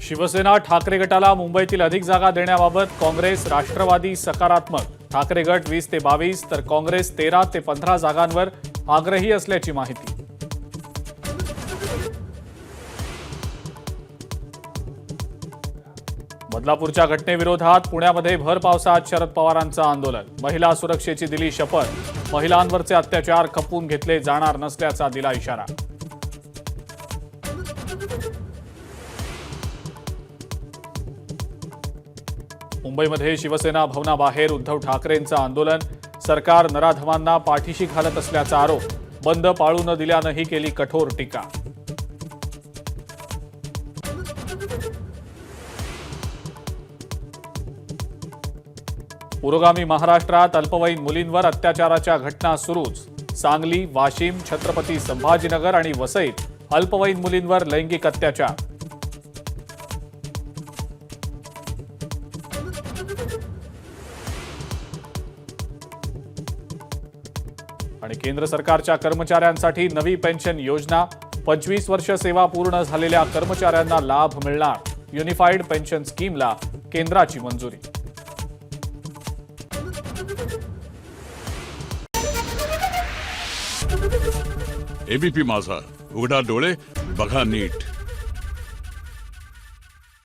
शिवसेना ठाकरे गटाला मुंबईतील अधिक जागा देण्याबाबत काँग्रेस राष्ट्रवादी सकारात्मक। ठाकरे गट 20 ते 22 तर काँग्रेस 13 ते 15 जागांवर आग्रही असल्याची माहिती। बदलापूरच्या घटनेविरोधात पुण्यामध्ये भर पावसात शरद पवारांचं आंदोलन। महिला सुरक्षेची दिली शपथ। महिलांवरचे अत्याचार खपवून घेतले जाणार नसल्याचा दिला इशारा। मुंबईमध्ये शिवसेना भवनाबाहेर उद्धव ठाकरेंचं आंदोलन। सरकार नराधमांना पाठीशी घालत असल्याचा आरोप। बंद पाळू न दिल्यानंही केली कठोर टीका। पुरोगामी महाराष्ट्रात अल्पवयीन मुलींवर अत्याचाराच्या घटना सुरूच। सांगली, वाशिम, छत्रपती संभाजीनगर आणि वसईत अल्पवयीन मुलींवर लैंगिक अत्याचार। आणि केंद्र सरकारच्या कर्मचाऱ्यांसाठी नवी पेन्शन योजना। 25 वर्ष सेवा पूर्ण झालेल्या कर्मचाऱ्यांना लाभ मिळणार। युनिफाईड पेन्शन स्कीमला केंद्राची मंजुरी। एबीपी माझा, उघडा डोळे बघा नीट।